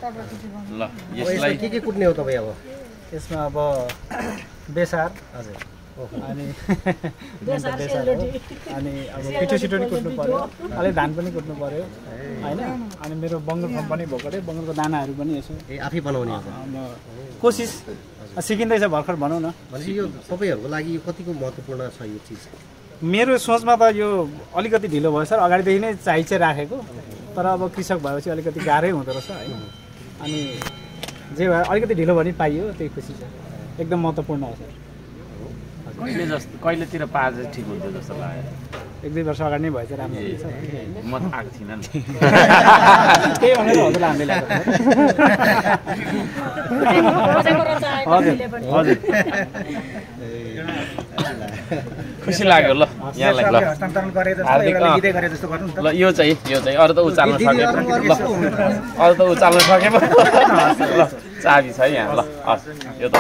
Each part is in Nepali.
ल यसलाई के कुट्ने हो तपाईँ अब यसमा अब बेसार हजुर अनि बेसार हो अनि अब पिठो सिटो नि कुट्नु पर्यो अलि धान पनि कुट्नु पर्यो हैन अनि मेरो बङ्गल कम्पनी भएकोले बङ्गलको दानाहरू पनि यसो आफै बनाउने हो कोसिस सिकिँदैछ भर्खर भनौँ न भनेपछि यो तपाईँहरूको लागि यो कतिको महत्त्वपूर्ण छ यो चिज मेरो सोचमा त यो अलिकति ढिलो भयो सर अगाडिदेखि नै चाहिँ राखेको तर अब कृषक भएपछि अलिकति गाह्रै हुँदो रहेछ है अनि जे भयो अलिकति ढिलो भने पाइयो त्यही खुसी छ एकदम महत्त्वपूर्ण हो सर कहिलेतिर पाए चाहिँ ठिक हुन्थ्यो जस्तो लाग्यो 1-2 वर्ष अगाडि नै भए चाहिँ राम्रो हुन्छ म आएको थिइनँ नि त्यही भनेर हजुर हामीले ल्याएको हजुर खुसी लाग्यो ल यहाँलाई ल हस्तान्तरण गरे जस्तो हार्दिक एउटा लिँदै गरे जस्तो गर्नु नि त ल यो चाहिँ अरू त उचाल्न सके ल अरू त उचाल्न सके ल चाबी छ यहाँ ल हस् यो त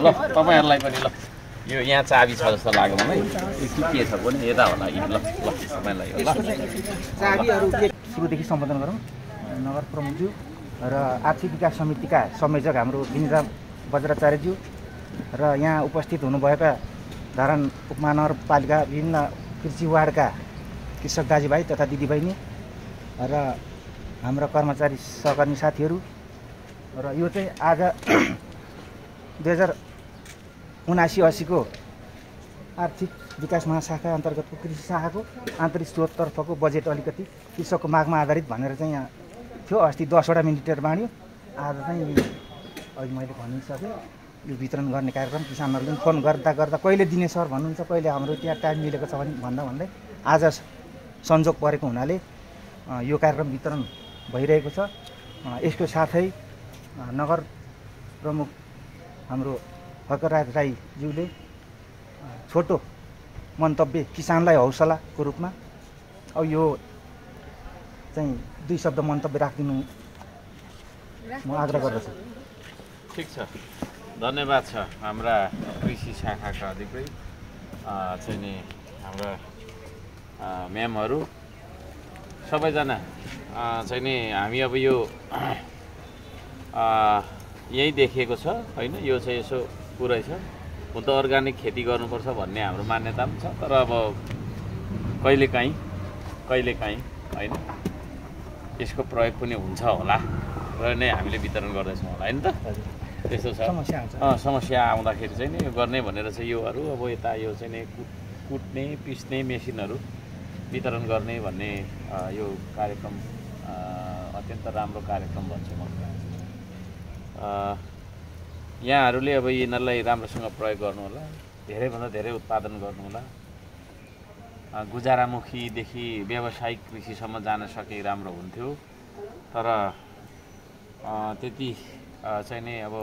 ल तपाईँहरूलाई पनि ल यो यहाँ चाबी छ जस्तो लाग्यो मलाई के छ पनि यता होला ल ल तपाईँलाई ल चाबीहरू सुरुदेखि सम्बोधन गरौँ नगर प्रमुखज्यू र आर्थिक विकास समितिका संयोजक हाम्रो विनिता बज्राचार्यज्यू र यहाँ उपस्थित हुनुभएका धरान उपमहानगरपालिका विभिन्न कृषि वार्डका कृषक दाजुभाइ तथा दिदीबहिनी र हाम्रा कर्मचारी सहकर्मी साथीहरू र यो चाहिँ आज 2079-80 को आर्थिक विकास महाशाखा अन्तर्गतको कृषि शाखाको आन्तरिक स्रोततर्फको बजेट अलिकति कृषकको मागमा आधारित भनेर चाहिँ यहाँ थियो अस्ति 10वटा मिलिमिटर बाँड्यो आज चाहिँ अहिले मैले भनिसकेँ यो वितरण गर्ने कार्यक्रम किसानहरूले फोन गर्दा कहिले दिने सर भन्नुहुन्छ कहिले हाम्रो त्यहाँ टाइम मिलेको छ भने भन्दै आज संयोग परेको हुनाले यो कार्यक्रम वितरण भइरहेको छ यसको साथै नगर प्रमुख हाम्रो फकरराज राईज्यूले छोटो मन्तव्य किसानलाई हौसलाको रूपमा अब यो चाहिँ 2 शब्द मन्तव्य राखिदिनु म आग्रह गर्दछु ठिक छ धन्यवाद छ हाम्रा कृषि शाखाका अधिकृत चाहिँ नि हाम्रा म्यामहरू सबैजना चाहिँ नि हामी अब यो यही देखिएको छ होइन यो चाहिँ यसो पुरै छ हुन त अर्ग्यानिक खेती गर्नुपर्छ भन्ने हाम्रो मान्यता पनि छ तर अब कहिलेकाहीँ होइन यसको प्रयोग पनि हुन्छ होला र नै हामीले वितरण गर्दैछौँ होला होइन त त्यस्तो छ समस्या आउँदाखेरि चाहिँ नि यो गर्ने भनेर चाहिँ योहरू अब यता यो चाहिँ नि कुट्ने पिस्ने मेसिनहरू वितरण गर्ने भन्ने यो कार्यक्रम अत्यन्त राम्रो कार्यक्रम भन्छु म यहाँहरूले अब यिनीहरूलाई राम्रोसँग प्रयोग गर्नुहोला धेरैभन्दा धेरै उत्पादन गर्नुहोला गुजारामुखीदेखि व्यावसायिक कृषिसम्म जान सके राम्रो हुन्थ्यो तर त्यति चाहिँ नि अब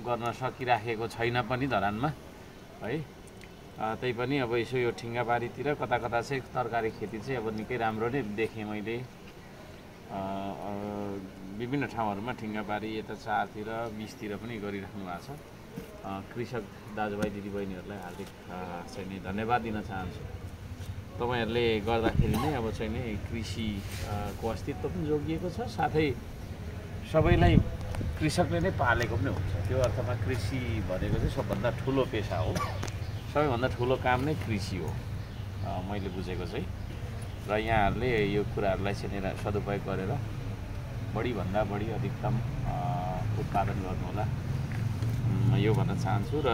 गर्न सकिराखेको छैन पनि धरानमा है त्यही पनि अब यसो यो ठिङ्गाबारीतिर कता चाहिँ तरकारी खेती चाहिँ अब निकै राम्रो नै देखेँ मैले विभिन्न ठाउँहरूमा ठिङ्गाबारी यता चारतिर 20तिर पनि गरिराख्नु भएको छ कृषक दाजुभाइ दिदीबहिनीहरूलाई हार्दिक चाहिँ नि धन्यवाद दिन चाहन्छु तपाईँहरूले गर्दाखेरि नै अब चाहिँ नि कृषिको अस्तित्व पनि जोगिएको छ साथै सबैलाई कृषकले नै पालेको पनि हुन्छ त्यो अर्थमा कृषि भनेको चाहिँ सबभन्दा ठुलो पेसा हो सबैभन्दा ठुलो काम नै कृषि हो मैले बुझेको चाहिँ र यहाँहरूले यो कुराहरूलाई चाहिँ सदुपयोग गरेर बढीभन्दा बढी अधिकतम उत्पादन गर्नुहोला यो भन्न चाहन्छु र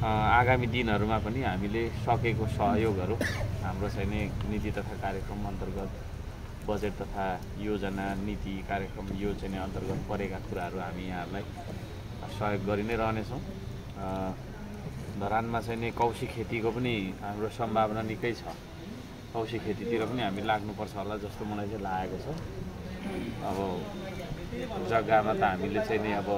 आगामी दिनहरूमा पनि हामीले सकेको सहयोगहरू हाम्रो चाहिँ नि नीति तथा कार्यक्रम अन्तर्गत बजेट तथा योजना नीति कार्यक्रम यो चाहिँ अन्तर्गत परेका कुराहरू हामी यहाँहरूलाई सहयोग गरि नै रहनेछौँ धरानमा चाहिँ नि कौशी खेतीको पनि हाम्रो सम्भावना निकै छ कौशी खेतीतिर पनि हामी लाग्नुपर्छ होला जस्तो मलाई चाहिँ लागेको छ अब जग्गामा त हामीले चाहिँ नि अब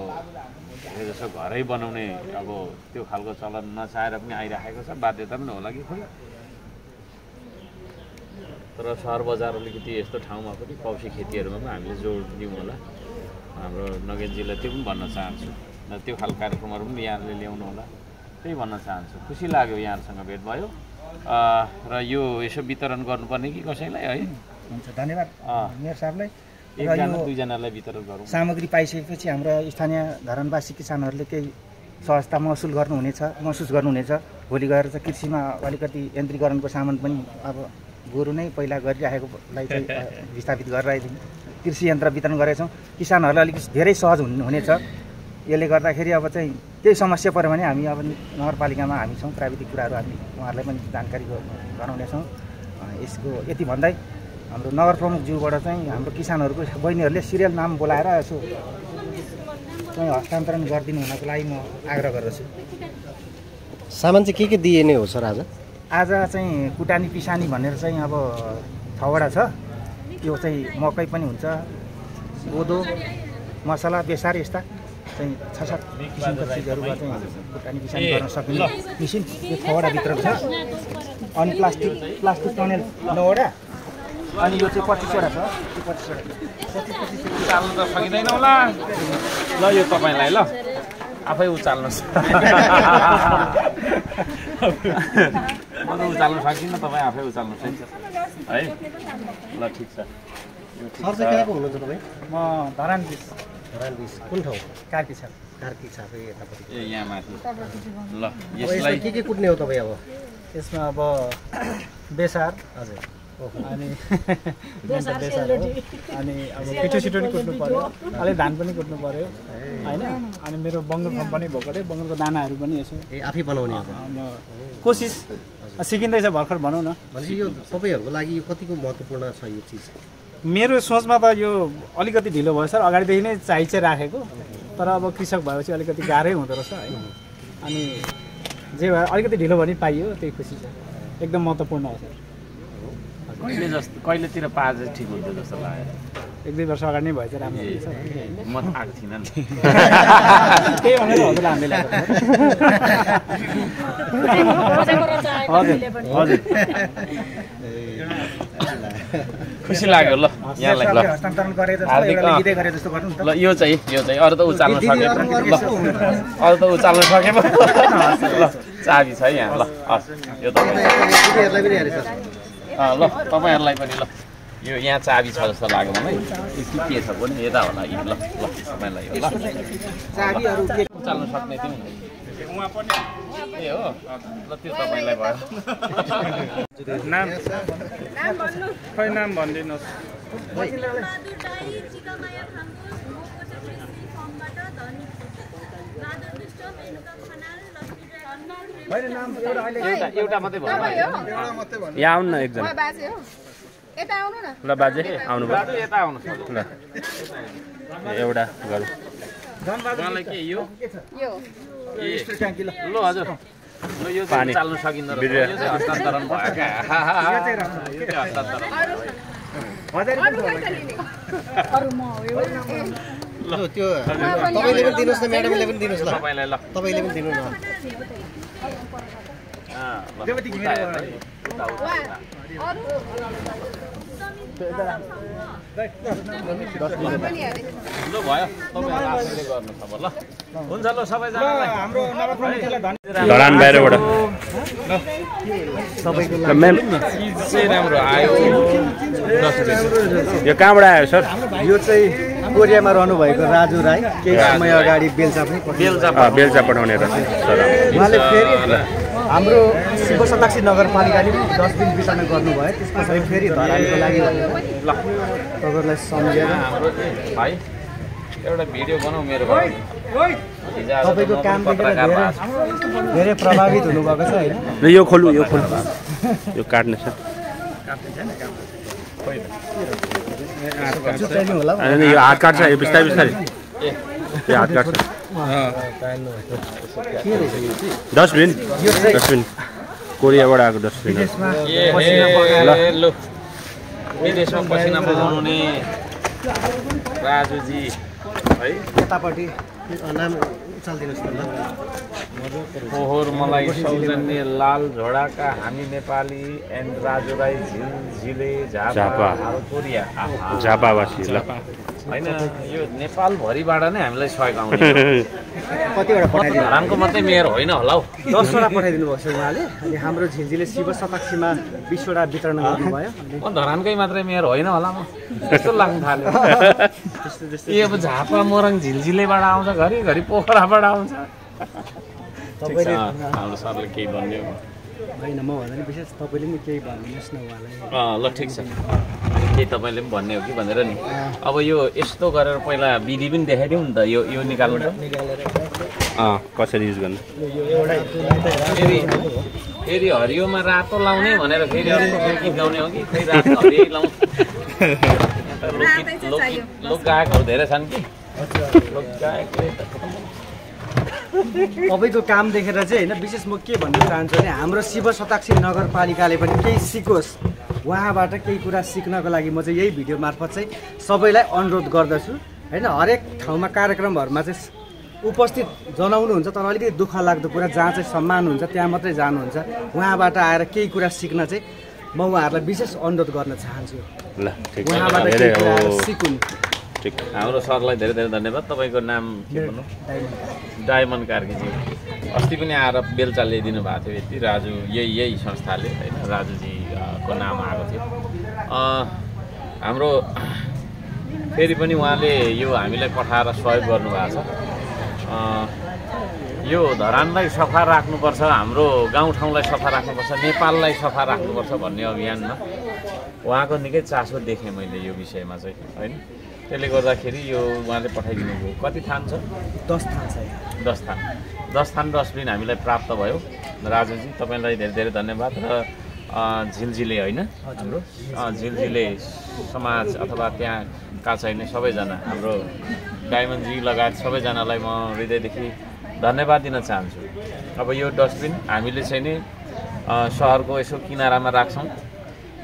जसो घरै बनाउने अब त्यो खालको चलन नचाहेर पनि आइराखेको छ बाध्यता पनि होला कि खोइ तर सहर बजार अलिकति यस्तो ठाउँमा पनि कौशी खेतीहरूमा पनि हामीले जोड दिउँ होला हाम्रो नगेनजीलाई त्यो पनि भन्न चाहन्छु र त्यो खालको कार्यक्रमहरू पनि यहाँले ल्याउनु होला त्यही भन्न चाहन्छु खुसी लाग्यो यहाँहरूसँग भेट भयो र यो यसो वितरण गर्नुपर्ने कि कसैलाई है हुन्छ धन्यवाद मेयर साहबलाई एकजना दुईजनालाई वितरण गरौँ। सामग्री पाइसकेपछि हाम्रा स्थानीय धरानवासी किसानहरूले केही सहजता महसुस गर्नुहुनेछ। भोलि गएर चाहिँ कृषिमा अलिकति यन्त्रीकरणको सामान पनि अब गोरु नै पहिला गरिराखेकोलाई चाहिँ विस्थापित गरिरहेको थियौँ। कृषि यन्त्र वितरण गरेका छौँ। किसानहरूलाई अलिक धेरै सहज हुनेछ। यसले गर्दाखेरि अब चाहिँ केही समस्या पऱ्यो भने हामी अब नगरपालिकामा हामी छौँ, प्राविधिक कुराहरू हामी उहाँहरूलाई पनि जानकारी गराउनेछौँ। यसको यति भन्दै हाम्रो नगर प्रमुखज्यूबाट चाहिँ हाम्रो किसानहरूको बहिनीहरूले सिरियल नाम बोलाएर यसो चाहिँ हस्तान्तरण गरिदिनु हुनको लागि म आग्रह गर्दछु। सामान चाहिँ के दिइने हो सर आज? आज चाहिँ कुटानी पिसानी भनेर चाहिँ अब 6वटा छ। यो चाहिँ मकै पनि हुन्छ, कोदो, मसला, बेसार यस्ता चाहिँ 6-7 किसिमका चिजहरूमा चाहिँ कुटानी पिसानी गर्न सकिने मिसिन यो 6वटा भित्र छ। अनि प्लास्टिक टनेल 9वटा, अनि यो चाहिँ 25वटा छ। यो 25वटा उचाल्नु त सकिँदैन होला। ल यो तपाईँलाई ल आफै उचाल्नुहोस्। म त उचाल्नु सकिनँ, तपाईँ आफै उचाल्नुहोस् है। ल ठिक छ। सर चाहिँ कहाँको हुनुहुन्छ तपाईँ? म धरान कुन ठाउँ? कार्की छ। कार्की छ यतापट्टि। ए यहाँ माथि। ल अब यसलाई यसमा के कुट्ने हो तपाईँ अब? यसमा अब बेसार हजुर। अनि बेसार हो। अनि अब पिठो नि कुट्नु पर्यो, अलिक धान पनि कुट्नु पर्यो होइन। अनि मेरो बङ्गल कम्पनी भएकोले बङ्गलको दानाहरू पनि यसो आफै बनाउने अब कोसिस सिकिँदैछ भर्खर भनौँ न। भनेपछि यो तपाईँहरूको लागि यो कतिको महत्त्वपूर्ण छ यो चिज? मेरो सोचमा त यो अलिकति ढिलो भयो सर। अगाडिदेखि नै चाहिँ राखेको, तर अब कृषक भएपछि अलिकति गाह्रै हुँदो रहेछ होइन। अनि जे भयो अलिकति ढिलो भने पाइयो, त्यही खुसी छ। एकदम महत्त्वपूर्ण हो सर। कहिलेतिर पाए चाहिँ ठिक हुन्थ्यो जस्तो लाग्यो? 1-2 वर्ष अगाडि नै भए चाहिँ राम्रो हुन्छ। म त आएको थिइनँ नि। त्यही भनेर हजुर हामीले ल्याएको हजुर। खुसी लाग्यो ल यहाँलाई। ल हस्तान्तरण गरे जस्तो गर्नु नि त। ल यो चाहिँ अरू त उचाल्न सके। ल अरू त उचाल्न सके पो। ल चाबी छ यहाँ। ल हस् यो दिदीहरूलाई पनि हेरेछ। ल तपाईँहरूलाई पनि। ल यो यहाँ चाबी छ जस्तो लाग्यो मलाई। यो के छ पनि यता होला कि। ल तपाईँलाई ल चाबीहरू उचाल्न सक्ने थियौँ उहाँ पनि ए हो। ल त्यो तपाईँलाई भयो। नाम खै नाम भनिदिनुहोस्। एउटा मात्रै भयो। यहाँ आउनु न एकजना। यता आउनु न। ल बाजे आउनु भयो। यता आउनुहोस् ल एउटा गरौँ। उहाँलाई के यो यो ल हजुर। ल यो पानी चाल्नु सकिँदो रहेछ। यो चाहिँ हस्तान्तरण भयो क्या। यो चाहिँ हस्तान्तरण। अरु म हो यो। ल त्यो तपाईँले पनि दिनुहोस् न, म्याडमले पनि दिनुहोस् ल। तपाईँलाई ल तपाईँले पनि दिनु न। ल भयो तपाईहरु आफैले गर्नु छ ल। हुन्छ ल सबैजनालाई हाम्रो नगर प्रमुखलाई धरान बाहिरबाट तपाईँको म्याम चिज चाहिँ राम्रो आयो। यो कहाँबाट आयो सर? यो चाहिँ कोरियामा रहनुभएको राजु राई केही समय अगाडि बेल्चा पनि बेल्चा पठाउने रहेछ सर। उहाँले फेरि हाम्रो शिवशताक्षी नगरपालिकाले डस्टबिन वितरण गर्नुभयो। त्यस पछाडि फेरि धरानको लागि ल तपाईँहरूलाई सम्झेर हाम्रो भाइ एउटा भिडियो बनाऊ मेरो भाइ। तपाईँको काम देखेर धेरै प्रभावित हुनुभएको छ होइन? ल यो खोल्नु यो काट्ने सर। जुटाइनु होला होइन यो हात काट्छ यो बिस्तारै बिस्तारै यो हात काट्छ। के रहेछ यो चाहिँ? डस्टबिन कोरियाबाट आएको डस्टबिन। ल विदेशमा पसिना बगाउने राजुजी है। यतापट्टि नाम उचालिदिनुहोस् न ल। फोहोर मलाई सौजन्य लाल झोडाका हामी नेपाली एन्ड राजु राई झिले झापा कोरिया झापावासी ल होइन यो नेपालभरिबाट नै हामीलाई सहयोग आउने कतिवटा पठाइदिनु धरानको मात्रै मेयर होइन होला हौ 10वटा पठाइदिनु भएको छ उहाँले। अनि हाम्रो झिल्जीले शिव शताक्षीमा 20वटा वितरण गर्नुभयो। म धरानकै मात्रै मेयर होइन होला म त्यस्तो लाग्नु थाल्यो ए अब झापा मोरङ झिलझिलेबाट आउँछ घरिघरि पोखराबाट आउँछ तपाईँले हाम्रो सरले केही भन्ने हो होइन म भन्दा नि विशेष तपाईँले नि केही भन्नुहोस् न उहाँलाई। ल ठिक छ केही तपाईँले पनि भन्ने हो कि भनेर नि अब यो यस्तो गरेर पहिला विधि पनि देखाइदिउँ नि त यो निकाल्नु त कसरी युज गर्नु फेरि हरियोमा रातो लाउने भनेर फेरि अर्को गीत गाउने हो कि खै रातो हरियो लाउँ लोकगायकहरू धेरै छन् कि लोकगायकले तपाईँको काम देखेर चाहिँ होइन विशेष म के भन्न चाहन्छु भने हाम्रो शिव शताक्षी नगरपालिकाले पनि केही सिकोस्, उहाँबाट केही कुरा सिक्नको लागि म चाहिँ यही भिडियो मार्फत चाहिँ सबैलाई अनुरोध गर्दछु होइन। हरेक ठाउँमा कार्यक्रमहरूमा चाहिँ उपस्थित जनाउनुहुन्छ तर अलिकति दुःख लाग्दो कुरा जहाँ चाहिँ सम्मान हुन्छ त्यहाँ मात्रै जानुहुन्छ। उहाँबाट आएर केही कुरा सिक्न चाहिँ म उहाँहरूलाई विशेष अनुरोध गर्न चाहन्छु। ल ठिक छ उहाँबाट केही कुराहरू सिकुन्। हाम्रो सरलाई धेरै धेरै धन्यवाद। तपाईँको नाम के भन्नु? डायमन्ड कार्कीजी। अस्ति पनि आएर बेलचा ल्याइदिनु भएको थियो यति राजु यही संस्थाले होइन राजुजीको नाम आएको थियो। हाम्रो फेरि पनि उहाँले यो हामीलाई पठाएर सहयोग गर्नुभएको छ। यो धरानलाई सफा राख्नुपर्छ, हाम्रो गाउँठाउँलाई सफा राख्नुपर्छ, नेपाललाई सफा राख्नुपर्छ भन्ने अभियानमा उहाँको निकै चासो देखेँ मैले यो विषयमा चाहिँ होइन। त्यसले गर्दाखेरि यो उहाँले पठाइदिनु भयो। कति थान छ? 10 थान छ। 10 थान डस्टबिन हामीलाई प्राप्त भयो। राजुजी तपाईँलाई धेरै धेरै धन्यवाद। र झिलझिले होइन हाम्रो झिलझिले समाज अथवा त्यहाँका चाहिँ सबैजना हाम्रो डायमन्डजी लगायत सबैजनालाई म हृदयदेखि धन्यवाद दिन चाहन्छु। अब यो डस्टबिन हामीले चाहिँ नि सहरको यसो किनारामा राख्छौँ।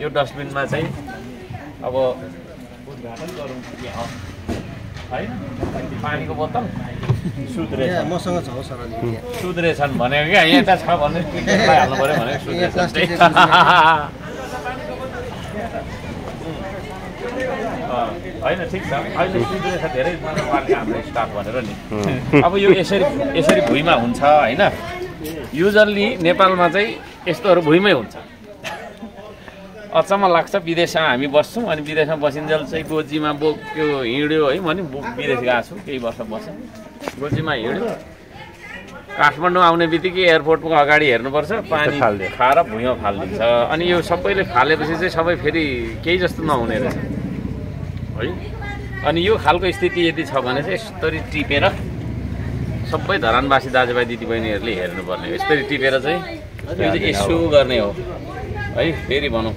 यो डस्टबिनमा चाहिँ अब उद्घाटन गरौँ है। पानीको बोतल सुध्रेछ मसँग छ हो सर सुध्रेछन् भनेको क्या यता छ भने हाल्नु पऱ्यो भनेको सुध्रेछन् होइन ठिक छ। अहिले सुध्रेछ धेरै हाम्रो स्टाफ भनेर नि। अब यो यसरी भुइँमा हुन्छ होइन। युजल्ली नेपालमा चाहिँ यस्तोहरू भुइँमै हुन्छ। अचम्म लाग्छ। विदेशमा हामी बस्छौँ अनि विदेशमा बसिन्जेल चाहिँ गोजीमा बोक्यो हिँड्यो है। म नि विदेश गएको छु केही वर्ष बसेँ। गोजीमा हिँड्यो काठमाडौँ आउने बित्तिकै एयरपोर्टको अगाडि हेर्नुपर्छ पानी खाएर भुइँमा फालिदिन्छ। अनि यो सबैले फालेपछि चाहिँ सबै फेरि केही जस्तो नहुने रहेछ है। अनि यो खालको स्थिति यदि छ भने चाहिँ यस्तरी टिपेर सबै धरानवासी दाजुभाइ दिदीबहिनीहरूले हेर्नुपर्ने हो। यस्तरी टिपेर चाहिँ यो चाहिँ यसो गर्ने हो है। फेरि भनौँ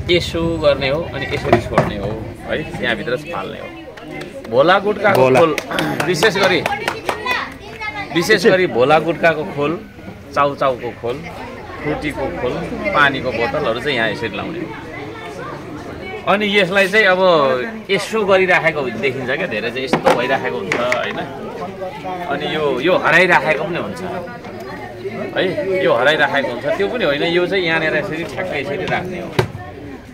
यसो गर्ने हो अनि यसरी छोड्ने हो है। त्यहाँभित्र फाल्ने हो। भोला गुट्काको खोल विशेष गरी भोला गुट्काको खोल, चाउचाउको खोल, फ्रुटीको खोल, पानीको बोतलहरू चाहिँ यहाँ यसरी लाउने हो। अनि यसलाई चाहिँ अब यसो गरिराखेको देखिन्छ क्या धेरै चाहिँ यस्तो भइराखेको हुन्छ होइन। अनि यो हराइराखेको पनि हुन्छ है। यो हराइराखेको हुन्छ त्यो पनि होइन। यो चाहिँ यहाँनिर यसरी ठ्याक्कै यसरी राख्ने हो।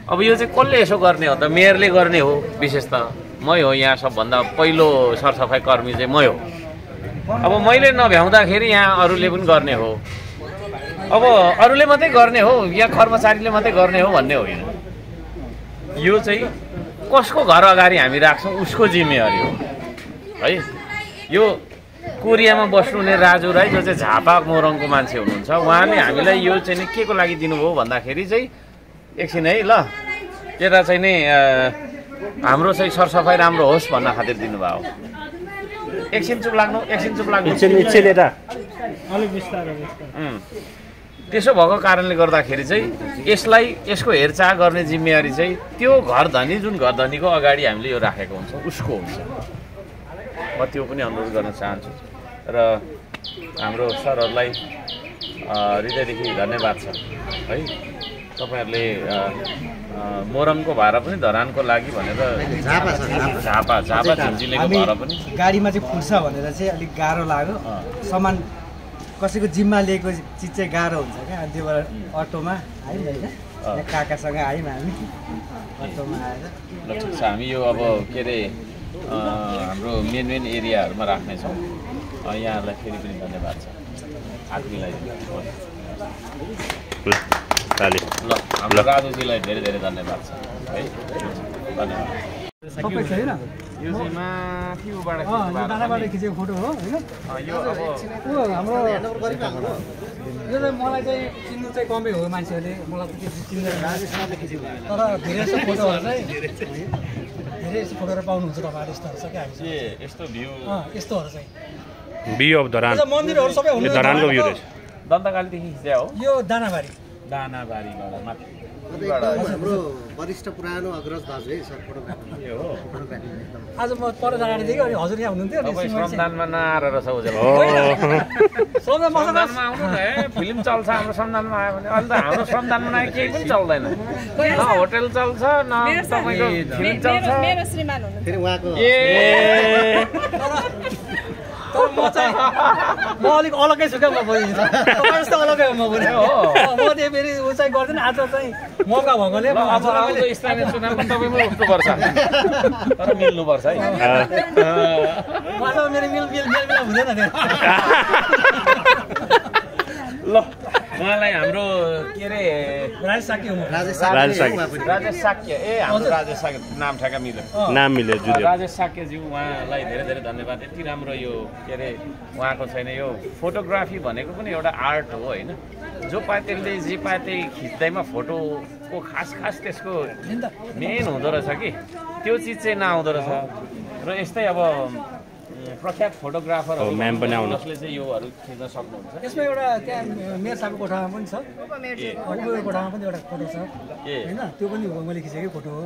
अब यो चाहिँ कसले यसो गर्ने हो त? मेयरले गर्ने हो विशेष त। मै हो यहाँ सबभन्दा पहिलो सरसफाइ कर्मी चाहिँ मै हो। अब मैले नभ्याउँदाखेरि यहाँ अरूले पनि गर्ने हो। अब अरूले मात्रै गर्ने हो या कर्मचारीले मात्रै गर्ने हो भन्ने होइन। यो चाहिँ कसको घर अगाडि हामी राख्छौँ उसको जिम्मेवारी हो है। यो कोरियामा बस्नुहुने राजु राई जो चाहिँ झापा मोरङको मान्छे हुनुहुन्छ उहाँले हामीलाई यो चाहिँ नि के को लागि दिनुभयो भन्दाखेरि चाहिँ एकछिन है ल यता चाहिँ नि हाम्रो चाहिँ सरसफाइ राम्रो होस् भन्न खातिर दिनुभयो। एकछिन चुप लाग्नु त्यसो भएको कारणले गर्दाखेरि चाहिँ यसको हेरचाह गर्ने जिम्मेवारी चाहिँ त्यो घर धनी जुन घर धनीको अगाडि हामीले यो राखेको हुन्छ उसको हुन्छ। म त्यो पनि अनुरोध गर्न चाहन्छु र हाम्रो सरहरूलाई हृदयदेखि धन्यवाद छ है। तपाईँहरूले मोरङको भाडा पनि धरानको लागि भनेर झापा झिलझिलेको भाडा पनि गाडीमा चाहिँ फुट्छ भनेर चाहिँ अलिक गाह्रो लाग्यो। सामान कसैको जिम्मा लिएको चिज चाहिँ गाह्रो हुन्छ क्या। अनि त्यो भएर अटोमा आयौँ होइन। काकासँग आयौँ हामी अटोमा आएर। ल ठिक छ। हामी यो अब के अरे हाम्रो मेन एरियाहरूमा राख्नेछौँ। यहाँहरूलाई फेरि पनि धन्यवाद छ हात मिलाइदिनु। ल हाम्रो राजुजीलाई धेरै धेरै धन्यवाद छ है, धन्यवाद। सबै छैन यो चाहिँ माथि उबाट दानाबाट खिचेको फोटो हो होइन यो अब हाम्रो यो चाहिँ मलाई चाहिँ चिन्नु चाहिँ कमै हो मान्छेहरूले, मलाई त त्यति चिन्दैन तर धेरै जस्तो फोटोहरू चाहिँ धेरै यस्तो फोटोहरू पाउनुहुन्छ तपाईँहरू। यस्तोहरू छ क्या यस्तो भ्यू यस्तोहरू चाहिँ भ्यू अफ धरान, मन्दिरहरू सबै हुनु धरानको भ्यू रहेछ। दन्तकालीदेखि खिच्या हो यो दानाबारी दानाबारीबाट माथि हाम्रो वरिष्ठ पुरानो अग्रज दाजु है सर फोटोग्राफर हो। आज म पर जाँदा देखि अनि हजुर यहाँ हुनुहुन्थ्यो तपाईँ श्रमदानमा नआएर रहेछ उजेल श्रमदानमा आउनु न है, फिल्म चल्छ हाम्रो श्रमदानमा आयो भने। अन्त हाम्रो श्रमदानमा नआए केही पनि चल्दैन, न होटल चल्छ न तपाईँको फिल्म चल्छ। मेरो श्रीमान हुनुहुन्छ फेरि उहाँको तर म अलिक अलग्गै छु क्या म पनि तपाईँ जस्तो अलग्गै हो म पनि म त्यो फेरि ऊ चाहिँ गर्दैन। आज चाहिँ मौका भएकोले अब आउँदो स्थानीय चुनावमा तपाईँ पनि उठ्नुपर्छ तर मिल्नुपर्छ है। उहाँसँग मेरो मेल हुँदैन त्यो। ल उहाँलाई हाम्रो के अरे राजेश साकी हो म। राजेश राजेश साक्य हाम्रो राजेश साक्य नाम ठ्याक्क मिल्यो। नाम मिल्यो जुल्यो। राजेश साक्यज्यू उहाँलाई धेरै धेरै धन्यवाद। यति राम्रो यो के अरे उहाँको छैन, यो फोटोग्राफी भनेको पनि एउटा आर्ट हो होइन। जो पाए त्यसले जे पाए त्यही खिच्दैमा फोटोको खास त्यसको मेन हुँदो रहेछ कि त्यो चिज चाहिँ नआउँदो रहेछ। र यस्तै अब प्रख्यात फोटोग्राफरहरू म्याम पनि आउनु जसले चाहिँ योहरू खिच्न सक्नुहुन्छ। यसमा एउटा त्यहाँ मेयर साहबको कोठामा पनि छ, उपमेयर कोठामा पनि एउटा फोटो छ होइन, त्यो पनि हो मैले खिचेकै फोटो हो।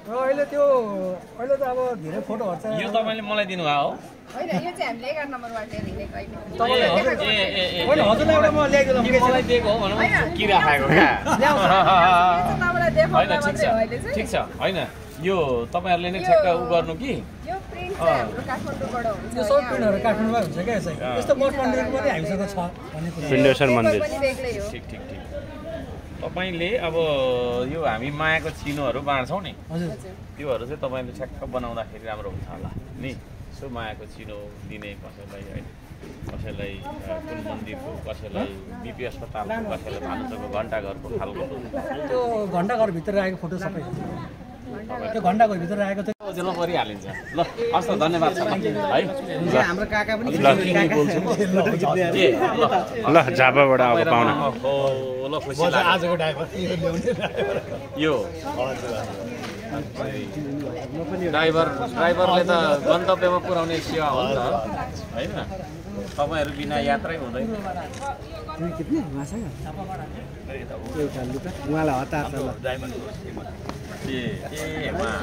र अहिले त अब धेरै फोटोहरू चाहिँ यो तपाईँले मलाई दिनुभयो हो? होइन यो चाहिँ हामीले 11 नम्बरबाट लिएको अहिले। होइन हजुरलाई एउटा म ल्याइदिनु मलाई दिएको हो भनौँ, किरा खाएको क्या। तपाईँलाई देखाउन होइन ठिक छ मात्रै हो अहिले चाहिँ। ठिक छ, होइन यो तपाईँहरूले नै ठ्याक्क उ गर्नु कि यो प्रिन्ट चाहिँ हाम्रो काठमाडौँबाट हुन्छ। यो सब प्रिन्टहरू काठमाडौँमा हुन्छ क्या यसै। यस्तो मठ मन्दिर पनि हामीसँग छ भन्ने कुरा। सिन्धेश्वर मन्दिर पनि बेग्लै हो। ठिक तपाईँले अब यो हामी मायाको चिनोहरू बाँड्छौँ नि, हजुर त्योहरू चाहिँ तपाईँले ठ्याक्क बनाउँदाखेरि राम्रो हुन्छ होला नि। सो मायाको चिनो दिने कसैलाई होइन, कसैलाई कुन मन्दिरको, कसैलाई बिपी अस्पतालको, कसैलाई भानुचोकको घन्टाघरको खालको। त्यो घन्टाघरभित्र राखेको फोटो सबै त्यो घन्टाघरभित्र राखेको चाहिँ ओजेलमा परिहालिन्छ। ल हस् त धन्यवाद छ है। हाम्रो काका पनि ल झापाबाट अब पाहुना ल खुसी लाग्यो आजको ड्राइभर यो ड्राइभरले त गन्तव्यमा पुर्याउने सेवा हो नि त होइन। तपाईँहरू बिना यात्रै हुँदैन। उहाँलाई हतार छ ल। ए उहाँ